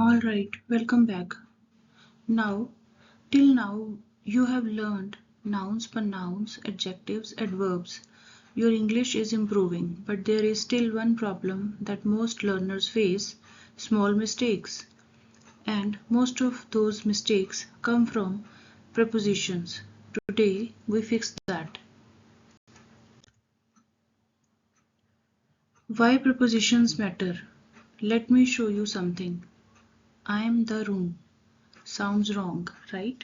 Alright, welcome back. Now, till now, you have learned nouns, pronouns, adjectives, adverbs. Your English is improving, but there is still one problem that most learners face: small mistakes. And most of those mistakes come from prepositions. Today, we fix that. Why prepositions matter? Let me show you something. I am the room. Sounds wrong, right?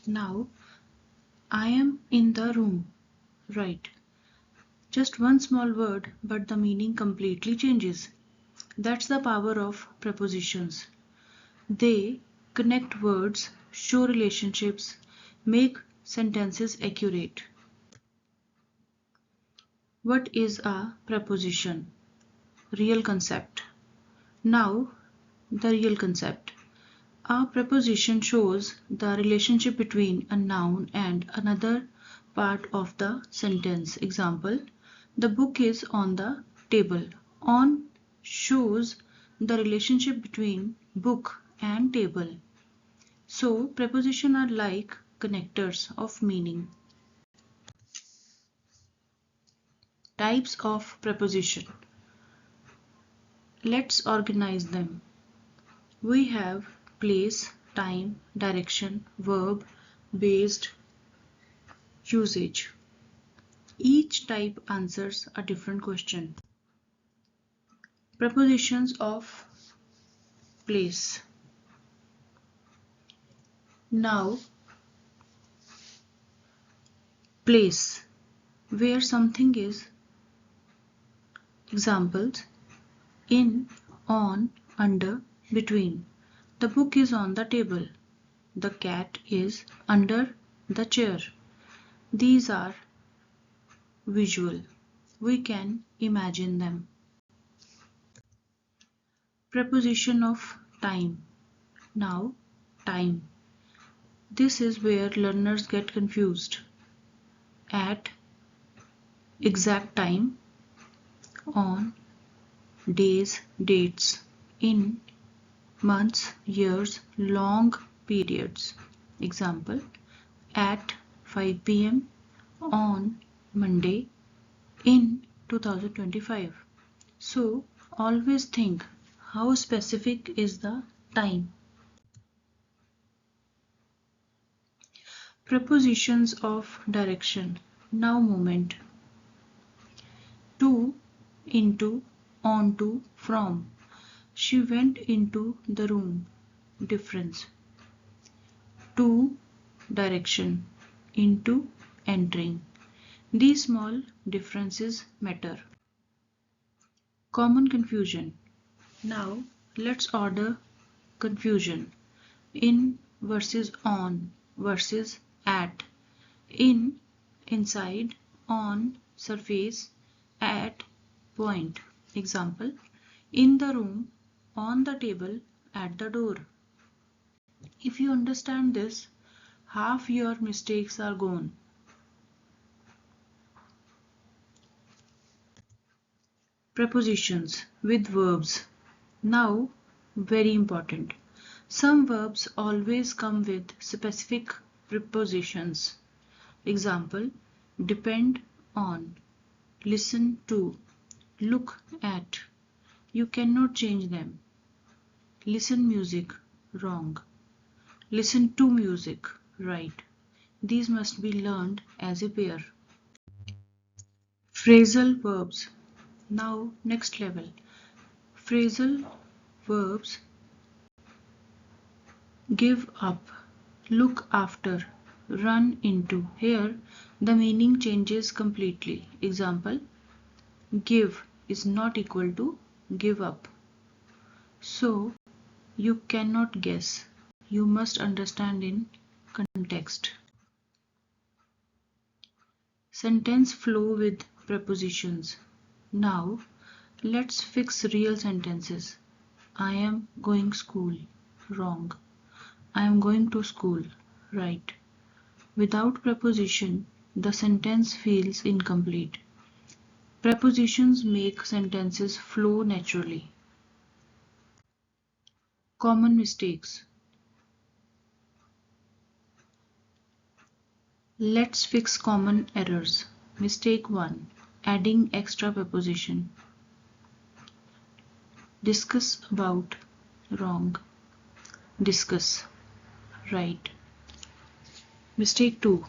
Now, I am in the room. Right. Just one small word, but the meaning completely changes. That's the power of prepositions. They connect words, show relationships, make sentences accurate. What is a preposition? Real concept. Now, the real concept. A preposition shows the relationship between a noun and another part of the sentence. Example: the book is on the table. On shows the relationship between book and table. So, prepositions are like connectors of meaning. Types of preposition. Let's organize them. We have place, time, direction, verb, based, usage. Each type answers a different question. Prepositions of place. Now, place, where something is. Examples: in, on, under, between. The book is on the table. The cat is under the chair. These are visual. We can imagine them. Preposition of time. Now, time. This is where learners get confused. At, exact time. On, days, dates. In, months, years, long periods. Example: at 5 p.m. on Monday in 2025. So always think, how specific is the time? Prepositions of direction. Now moment. To, into, onto, from. She went into the room. Difference. To, direction. Into, entering. These small differences matter. Common confusion. Now let's order confusion. In versus on versus at. In, inside, on, surface, at, point. Example: in the room, on the table, at the door. If you understand this, half your mistakes are gone. Prepositions with verbs. Now, very important. Some verbs always come with specific prepositions. Example: depend on, listen to, look at. You cannot change them. Listen music, wrong. Listen to music, right. These must be learned as a pair. Phrasal verbs. Now, next level. Phrasal verbs: give up, look after, run into. Here, the meaning changes completely. Example: give is not equal to give up. So, you cannot guess. You must understand in context. Sentence flow with prepositions. Now, let's fix real sentences. I am going school. Wrong. I am going to school. Right. Without preposition, the sentence feels incomplete. Prepositions make sentences flow naturally. Common mistakes. Let's fix common errors. Mistake 1. Adding extra preposition. Discuss about. Wrong. Discuss. Right. Mistake 2.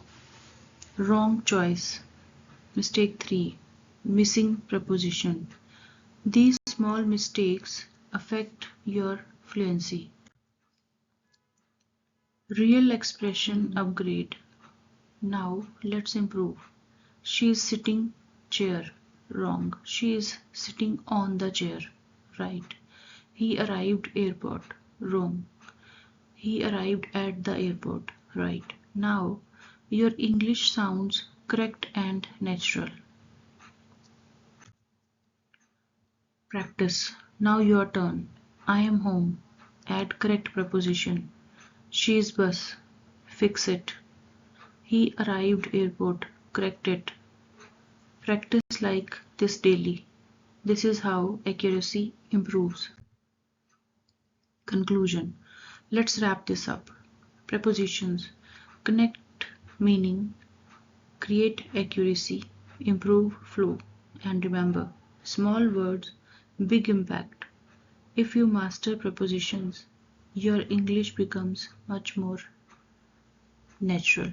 Wrong choice. Mistake 3. Missing preposition. These small mistakes affect your fluency. Real expression upgrade. Now let's improve. She is sitting chair. Wrong. She is sitting on the chair. Right. He arrived airport. Wrong. He arrived at the airport. Right. Now your English sounds correct and natural. Practice. Now your turn. I am home. Add correct preposition. She is bus. Fix it. He arrived airport. Correct it. Practice like this daily. This is how accuracy improves. Conclusion. Let's wrap this up. Prepositions. Connect meaning, create accuracy, improve flow, and remember, small words, big impact. If you master prepositions, your English becomes much more natural.